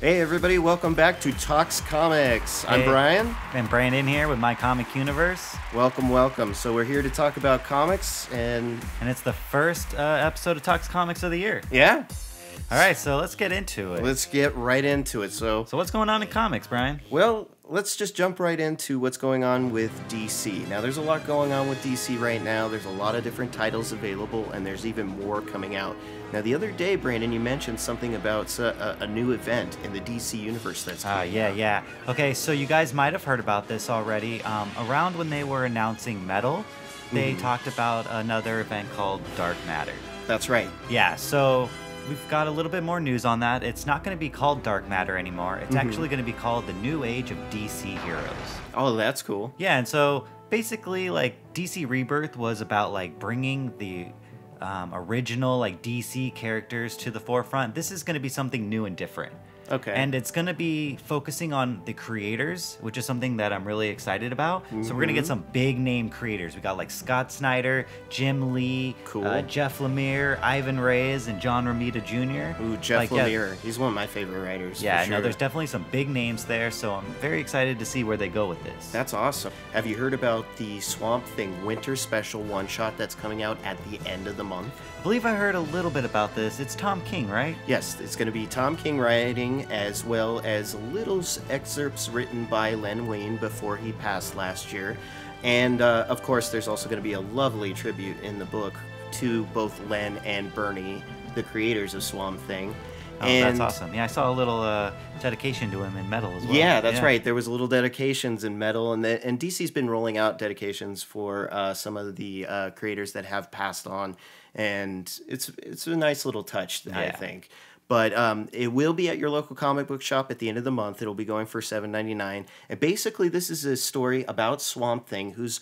Hey everybody, welcome back to Talks Comics. I'm Brian. And Brandon here with My Comic Universe. Welcome, welcome. So we're here to talk about comics and it's the first episode of Talks Comics of the year. Yeah. All right, so let's get into it. Let's get right into it. So what's going on in comics, Brian? Well, let's just jump right into what's going on with DC. Now, there's a lot going on with DC right now. There's a lot of different titles available, and there's even more coming out. Now, the other day, Brandon, you mentioned something about a new event in the DC universe that's coming out. Yeah. Okay, so you guys might have heard about this already. Around when they were announcing Metal, they talked about another event called Dark Matter. That's right. Yeah, so we've got a little bit more news on that. It's not going to be called Dark Matter anymore. It's actually going to be called the New Age of DC Heroes. Oh, that's cool. Yeah, and so basically, like, DC Rebirth was about, like, bringing the original, like, DC characters to the forefront. This is going to be something new and different. Okay. And it's going to be focusing on the creators, which is something that I'm really excited about. So we're going to get some big name creators. We got like Scott Snyder, Jim Lee, Jeff Lemire, Ivan Reyes, and John Romita Jr. Ooh, Jeff Lemire. He's one of my favorite writers. Yeah, for sure. No, there's definitely some big names there, so I'm very excited to see where they go with this. That's awesome. Have you heard about the Swamp Thing Winter Special one-shot that's coming out at the end of the month? I believe I heard a little bit about this. It's Tom King, right? Yes, it's going to be Tom King writing, as well as little excerpts written by Len Wein before he passed last year. And, of course, there's also going to be a lovely tribute in the book to both Len and Bernie, the creators of Swamp Thing. Oh, that's awesome. Yeah, I saw a little dedication to him in Metal as well. Yeah, that's right. There was little dedications in Metal, and DC's been rolling out dedications for some of the creators that have passed on, and it's a nice little touch, I think. But it will be at your local comic book shop at the end of the month. It'll be going for $7.99. And basically, this is a story about Swamp Thing, who's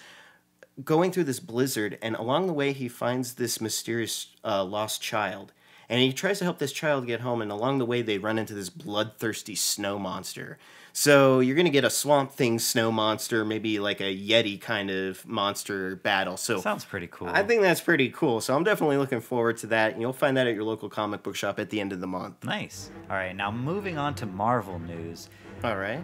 going through this blizzard, and along the way, he finds this mysterious lost child. And he tries to help this child get home, and along the way, they run into this bloodthirsty snow monster. So you're going to get a Swamp Thing snow monster, maybe like a Yeti kind of monster battle. So sounds pretty cool. I think that's pretty cool. So I'm definitely looking forward to that. And you'll find that at your local comic book shop at the end of the month. Nice. All right, now moving on to Marvel news. All right.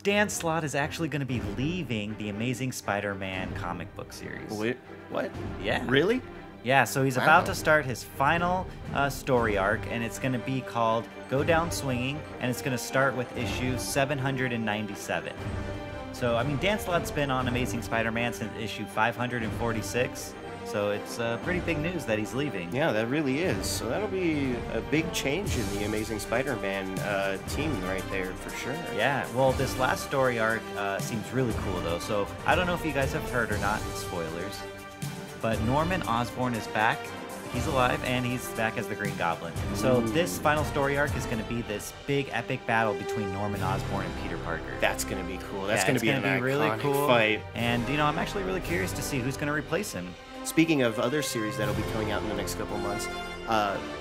Dan Slott is actually going to be leaving the Amazing Spider-Man comic book series. Wait, what? Yeah. Really? Yeah, so he's about to start his final story arc, and it's going to be called Go Down Swinging, and it's going to start with issue 797. So, I mean, Dan Slott's been on Amazing Spider-Man since issue 546, so it's pretty big news that he's leaving. Yeah, that really is. So that'll be a big change in the Amazing Spider-Man team right there, for sure. Yeah, well, this last story arc seems really cool, though, so I don't know if you guys have heard or not, spoilers. But Norman Osborn is back. He's alive, and he's back as the Green Goblin. So this final story arc is going to be this big, epic battle between Norman Osborn and Peter Parker. That's going to be cool. That's going to be an iconic fight. And, you know, I'm actually really curious to see who's going to replace him. Speaking of other series that'll be coming out in the next couple months,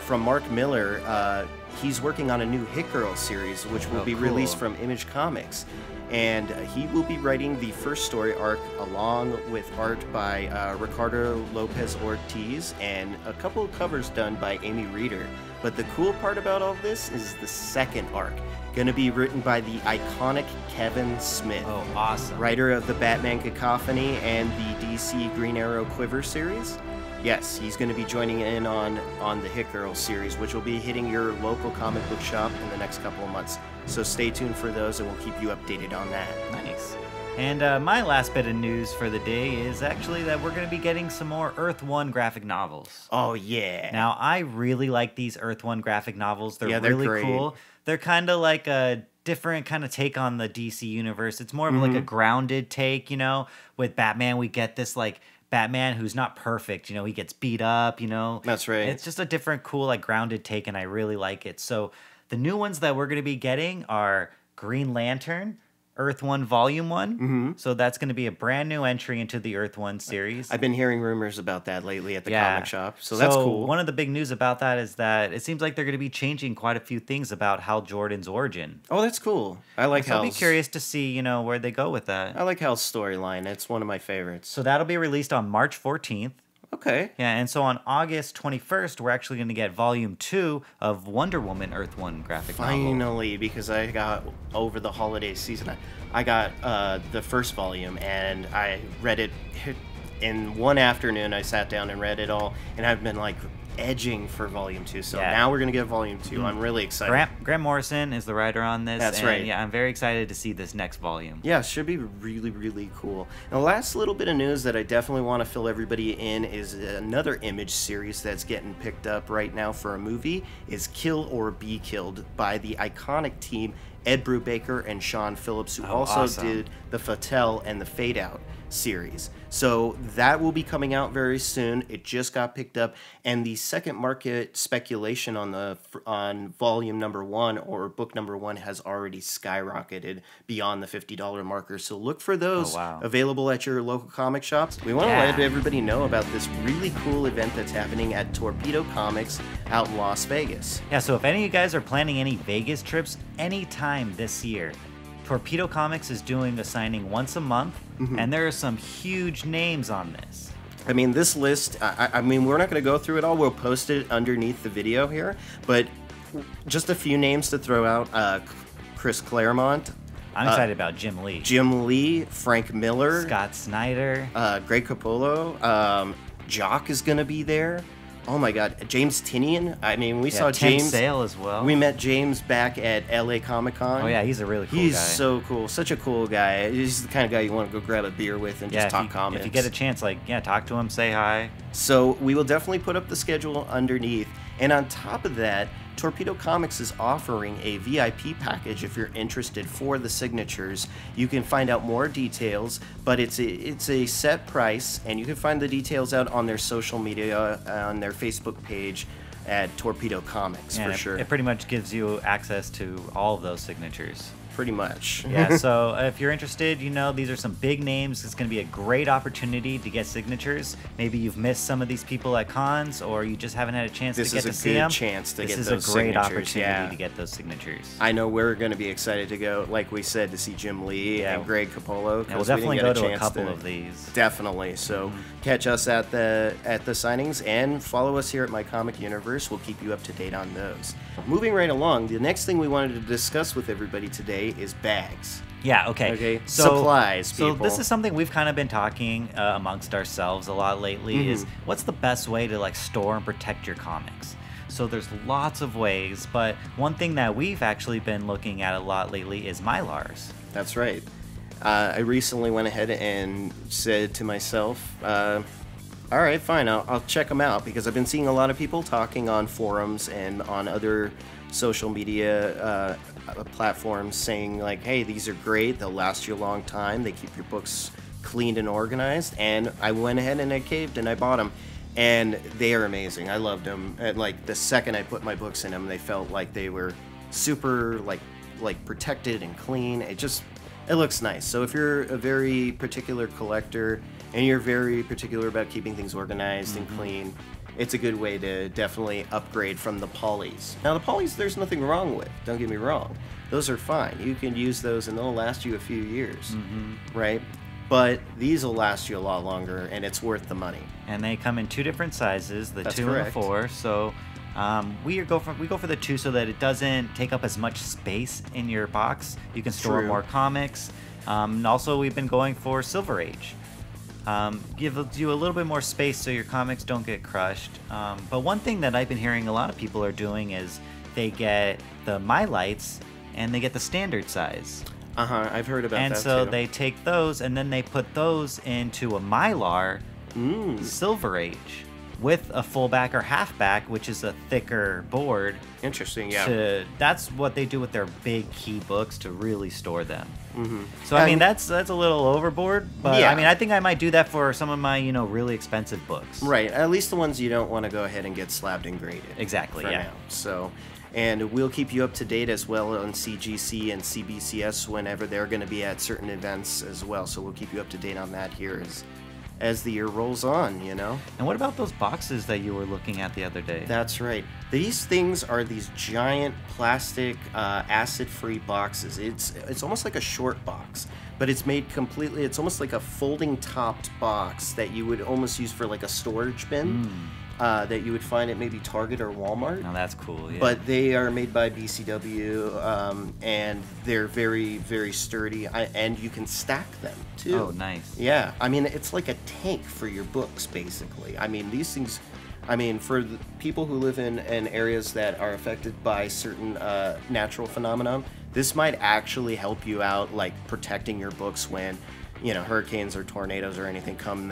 from Mark Millar, he's working on a new Hit Girl series, which will be released from Image Comics. And he will be writing the first story arc along with art by Ricardo Lopez Ortiz and a couple of covers done by Amy Reeder. But the cool part about all this is the second arc, going to be written by the iconic Kevin Smith. Oh, awesome. Writer of the Batman Cacophony and the DC Green Arrow Quiver series. Yes, he's going to be joining in on the Hit Girl series, which will be hitting your local comic book shop in the next couple of months. So stay tuned for those, and we'll keep you updated on that. Nice. And my last bit of news for the day is actually that we're going to be getting some more Earth 1 graphic novels. Oh, yeah. Now, I really like these Earth 1 graphic novels. They're really great. cool. They're kind of like a different kind of take on the DC universe. It's more of like a grounded take, you know. With Batman, we get this, like, Batman who's not perfect, you know, he gets beat up, you know. That's right. It's just a different, cool, like, grounded take, and I really like it. So the new ones that we're going to be getting are Green Lantern, Earth 1 Volume 1. So that's going to be a brand new entry into the Earth 1 series. I've been hearing rumors about that lately at the comic shop, so that's cool. One of the big news about that is that it seems like they're going to be changing quite a few things about Hal Jordan's origin. Oh, that's cool. I like Hal's. I'll be curious to see, you know, where they go with that. I like Hal's storyline. It's one of my favorites. So that'll be released on March 14th. Okay. Yeah, and so on August 21st, we're actually going to get Volume 2 of Wonder Woman Earth 1 graphic novel. Finally, because I got, over the holiday season, I got the first volume, and I read it in one afternoon. I sat down and read it all, and I've been like edging for Volume 2. So now we're going to get Volume 2. I'm really excited. Grant Morrison is the writer on this. That's right. Yeah, I'm very excited to see this next volume. Yeah, it should be really, really cool. And the last little bit of news that I definitely want to fill everybody in is another Image series that's getting picked up right now for a movie is Kill or Be Killed by the iconic team Ed Brubaker and Sean Phillips, who also did the Fatale and the Fade Out series. So that will be coming out very soon. It just got picked up, and the second market speculation on volume number 1 or book number 1 has already skyrocketed beyond the $50 marker. So look for those available at your local comic shops. We want to let everybody know about this really cool event that's happening at Torpedo Comics out in Las Vegas. Yeah, so if any of you guys are planning any Vegas trips anytime this year, Torpedo Comics is doing a signing once a month, and there are some huge names on this. I mean, this list, I mean, we're not going to go through it all. We'll post it underneath the video here, but just a few names to throw out. Chris Claremont. I'm excited about Jim Lee. Jim Lee, Frank Miller. Scott Snyder. Greg Capullo. Jock is going to be there. Oh my God, James Tinian. I mean, we saw Tim James. Sale as well. We met James back at LA Comic Con. Oh yeah, he's a really cool guy. He's so cool, such a cool guy. He's the kind of guy you want to go grab a beer with and just talk comics. If you get a chance, talk to him, say hi. So we will definitely put up the schedule underneath. And on top of that, Torpedo Comics is offering a VIP package if you're interested for the signatures. You can find out more details, but it's a set price, and you can find the details out on their social media, on their Facebook page at Torpedo Comics, for sure. It pretty much gives you access to all of those signatures. Pretty much. Yeah, so if you're interested, these are some big names. It's going to be a great opportunity to get signatures. Maybe you've missed some of these people at cons, or you just haven't had a chance to get to see them. This is a good chance to get those signatures. This is a great opportunity to get those signatures. I know we're going to be excited to go, like we said, to see Jim Lee and Greg Capullo. Yeah, we'll definitely go to a couple of these. Definitely. So catch us at the signings and follow us here at My Comic Universe. We'll keep you up to date on those. Moving right along, the next thing we wanted to discuss with everybody today is bags. Yeah, okay. So, supplies, people. So this is something we've kind of been talking amongst ourselves a lot lately, is what's the best way to store and protect your comics? So there's lots of ways, but one thing that we've actually been looking at a lot lately is mylars. That's right. I recently went ahead and said to myself, all right, fine, I'll check them out, because I've been seeing a lot of people talking on forums and on other social media platforms saying hey, these are great, they'll last you a long time, they keep your books cleaned and organized. And I went ahead and I caved and I bought them, and they are amazing. I loved them. And the second I put my books in them, they felt like they were super protected and clean. It looks nice. So if you're a very particular collector and you're very particular about keeping things organized and clean, it's a good way to definitely upgrade from the polys. Now the polys, there's nothing wrong with, don't get me wrong. Those are fine. You can use those and they'll last you a few years, right? But these will last you a lot longer, and it's worth the money. And they come in 2 different sizes, the 2 correct. and the 4. So we go for the 2 so that it doesn't take up as much space in your box. You can store more comics. And also, we've been going for Silver Age. Gives you a little bit more space so your comics don't get crushed. But one thing that I've been hearing a lot of people are doing is they get the mylites and they get the standard size. I've heard about that and so they take those and then they put those into a mylar Silver Age with a fullback or halfback, which is a thicker board. Interesting, yeah. That's what they do with their big key books to really store them. So I mean, that's a little overboard, but I mean, I think I might do that for some of my really expensive books. Right, at least the ones you don't want to go ahead and get slabbed and graded. Exactly, for now. So, and we'll keep you up to date as well on CGC and CBCS whenever they're going to be at certain events as well. So we'll keep you up to date on that here as the year rolls on, you know? And what about those boxes that you were looking at the other day? That's right. These things are these giant plastic acid-free boxes. It's almost like a short box, but it's made completely, it's almost like a folding topped box that you would almost use for like a storage bin. That you would find at maybe Target or Walmart. Oh, that's cool, yeah. But they are made by BCW, and they're very, very sturdy, and you can stack them, too. Oh, nice. Yeah, I mean, it's like a tank for your books, basically. I mean, these things, I mean, for the people who live in areas that are affected by certain natural phenomenon, this might actually help you out, like protecting your books when, you know, hurricanes or tornadoes or anything come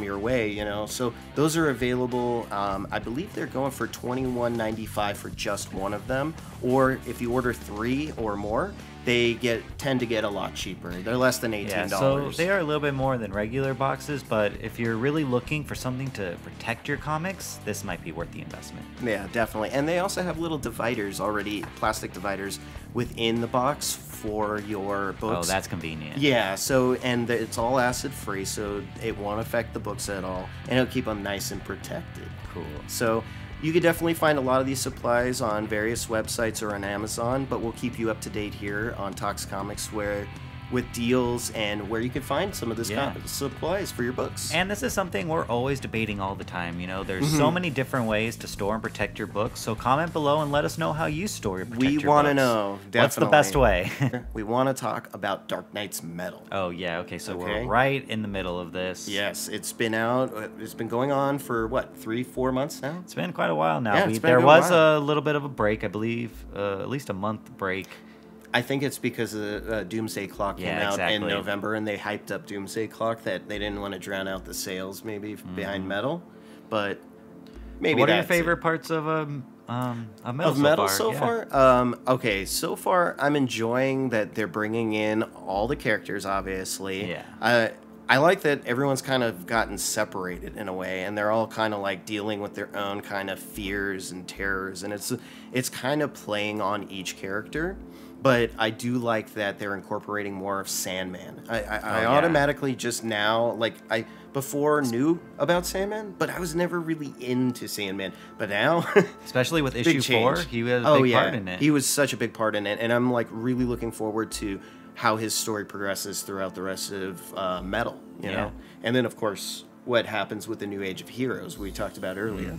your way, you know. So those are available. I believe they're going for $21.95 for just one of them, or if you order 3 or more, they tend to get a lot cheaper. They're less than $18. Yeah, so they are a little bit more than regular boxes, but if you're really looking for something to protect your comics, this might be worth the investment. Yeah, definitely. And they also have little dividers already, plastic dividers within the box for your books. Oh, that's convenient. Yeah, so, and it's all acid free, so it won't affect the books at all, and it'll keep them nice and protected. Cool. So you could definitely find a lot of these supplies on various websites or on Amazon, but we'll keep you up to date here on Tox Comics with deals and where you can find some of this supplies for your books. And this is something we're always debating all the time. You know, there's so many different ways to store and protect your books. So comment below and let us know how you store and protect your books. We want to know, definitely. What's the best way? We want to talk about Dark Knight's Metal. Oh, yeah. Okay, so we're right in the middle of this. Yes, it's been out. It's been going on for, what, 3-4 months now? It's been quite a while now. Yeah, there was a little bit of a break, I believe, at least a month break. I think it's because the Doomsday Clock came out in November, and they hyped up Doomsday Clock that they didn't want to drown out the sales maybe behind Metal, but maybe. What are your favorite parts of Metal so far? Okay, so far I'm enjoying that they're bringing in all the characters. Obviously, yeah. I like that everyone's kind of gotten separated in a way, and they're all kind of like dealing with their own kind of fears and terrors, and it's kind of playing on each character. But I do like that they're incorporating more of Sandman. I automatically just now, like, I before knew about Sandman, but I was never really into Sandman. But now, especially with issue 4, he was a big part in it. He was such a big part in it, and I'm like really looking forward to how his story progresses throughout the rest of Metal. You know, and then of course what happens with the New Age of Heroes we talked about earlier.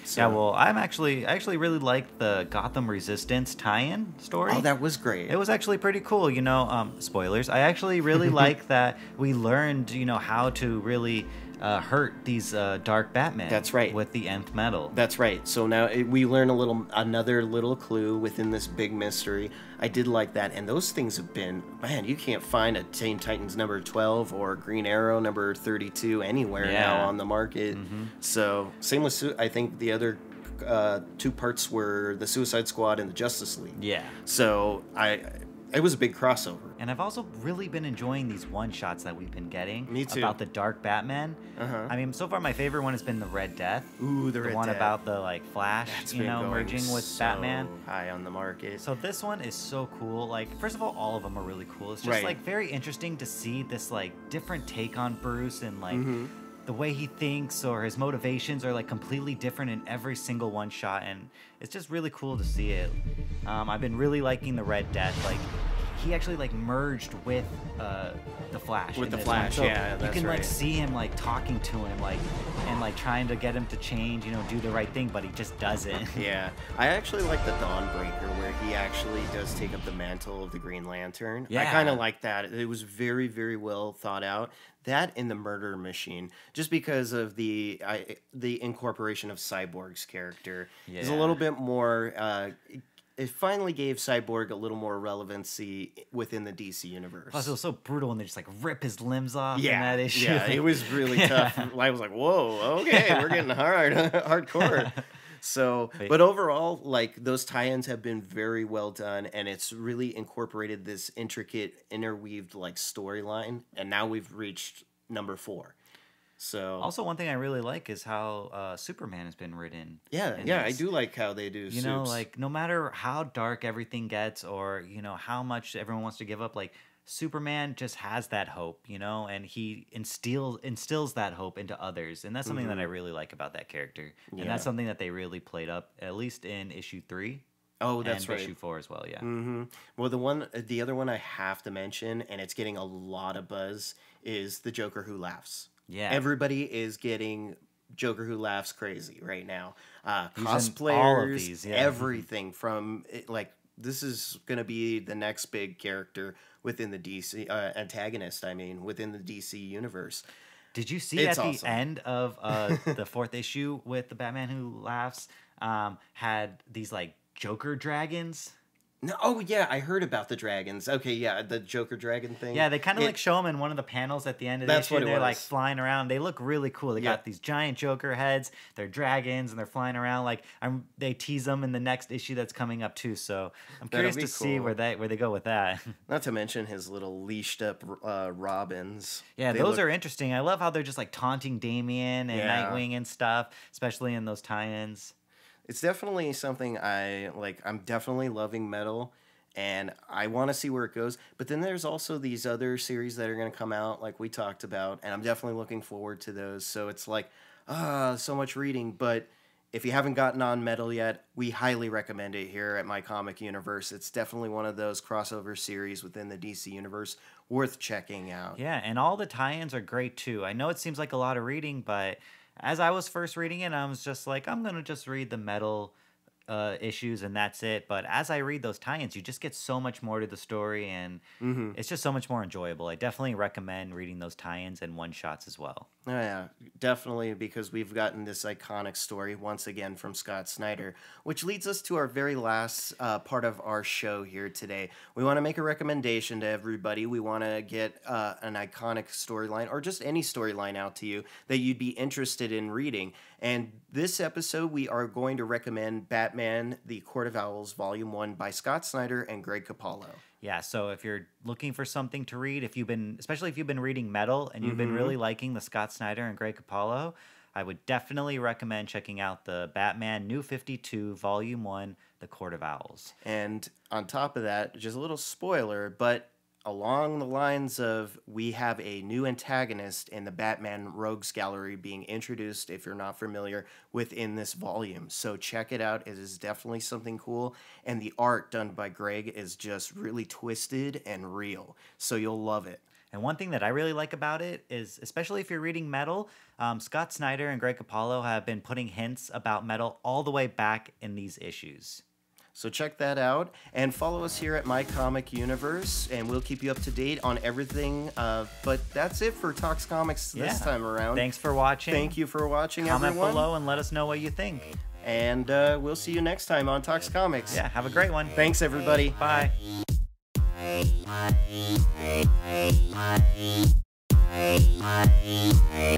So. Yeah, well, I actually really liked the Gotham Resistance tie-in story. Oh, that was great. It was actually pretty cool, you know, spoilers. I actually really like that we learned, you know, how to really hurt these dark Batman. That's right. With the nth metal. That's right. So now we learn another little clue within this big mystery. I did like that, and those things have been, man, you can't find a Teen Titans number 12 or Green Arrow number 32 anywhere now on the market. So same with, I think the other 2 parts were the Suicide Squad and the Justice League. Yeah. So it was a big crossover. And I've also really been enjoying these one-shots that we've been getting. Me too. About the Dark Batman. I mean, so far my favorite one has been the Red Death. Ooh, the Red one Death. About the like Flash, you know, merging with Batman. High on the market. So this one is so cool. Like, first of all of them are really cool. It's just like very interesting to see this like different take on Bruce and like the way he thinks or his motivations are like completely different in every single one shot, and it's just really cool to see it. I've been really liking the Red Death. Like, he actually like merged with the Flash. With the Flash, so yeah, that's you can right. like see him like talking to him, like, and like trying to get him to change, you know, do the right thing, but he just doesn't. Yeah, I actually like the Dawnbreaker where he actually does take up the mantle of the Green Lantern. Yeah. I kind of like that. It was very, very well thought out. That in the Murder Machine, just because of the incorporation of Cyborg's character, is a little bit more. It finally gave Cyborg a little more relevancy within the DC universe. Plus, it was so brutal when they just like rip his limbs off in that issue. Yeah, it was really tough. I was like, whoa, okay, we're getting hardcore. So, but overall, like, those tie-ins have been very well done, and it's really incorporated this intricate, interweaved, like, storyline, and now we've reached number 4. So also, one thing I really like is how Superman has been written. Yeah, I do like how they do. You know, like, no matter how dark everything gets, or you know how much everyone wants to give up, like, Superman just has that hope, you know, and he instills that hope into others, and that's something that I really like about that character, and that's something that they really played up, at least in issue 3. Oh, that's right. Issue 4 as well, yeah. Well, the other one I have to mention, and it's getting a lot of buzz, is the Joker Who Laughs. Yeah. Everybody is getting Joker Who Laughs crazy right now. Cosplayers, all of these, everything from like this is going to be the next big character within the DC antagonist. I mean, within the DC universe. Did you see at the end of the 4th issue with the Batman Who Laughs had these like Joker dragons? No, oh yeah, I heard about the dragons. Okay, yeah, the Joker dragon thing. Yeah, they kind of like show them in one of the panels at the end of the issue. They're like flying around. They look really cool. They got these giant Joker heads. They're dragons and they're flying around. Like they tease them in the next issue that's coming up too. So I'm curious to see where they go with that. Not to mention his little leashed up Robins. Yeah, those are interesting. I love how they're just like taunting Damian and Nightwing and stuff, especially in those tie-ins. It's definitely something I like. I'm definitely loving Metal, and I want to see where it goes. But then there's also these other series that are going to come out, like we talked about, and I'm definitely looking forward to those. So it's like, so much reading. But if you haven't gotten on Metal yet, we highly recommend it here at My Comic Universe. It's definitely one of those crossover series within the DC universe worth checking out. Yeah, and all the tie-ins are great too. I know it seems like a lot of reading, but as I was first reading it, I was just like, I'm going to just read the Metal issues and that's it. But as I read those tie-ins, you just get so much more to the story, and it's just so much more enjoyable. I definitely recommend reading those tie-ins and one-shots as well. Oh, yeah, definitely, because we've gotten this iconic story once again from Scott Snyder, which leads us to our very last part of our show here today. We want to make a recommendation to everybody. We want to get an iconic storyline or just any storyline out to you that you'd be interested in reading. And this episode, we are going to recommend Batman, The Court of Owls, Volume 1 by Scott Snyder and Greg Capullo. Yeah, so if you're looking for something to read, especially if you've been reading Metal and you've been really liking the Scott Snyder and Greg Capullo, I would definitely recommend checking out the Batman New 52 Volume 1, The Court of Owls. And on top of that, just a little spoiler, but along the lines of we have a new antagonist in the Batman Rogues Gallery being introduced, if you're not familiar, within this volume. So check it out. It is definitely something cool. And the art done by Greg is just really twisted and real. So you'll love it. And one thing that I really like about it is, especially if you're reading Metal, Scott Snyder and Greg Capullo have been putting hints about Metal all the way back in these issues. So check that out and follow us here at My Comic Universe, and we'll keep you up to date on everything. But that's it for Talks Comics this time around. Thanks for watching. Thank you for watching, everyone. Comment below and let us know what you think. And we'll see you next time on Talks Comics. Yeah, have a great one. Thanks, everybody. Bye. Hey.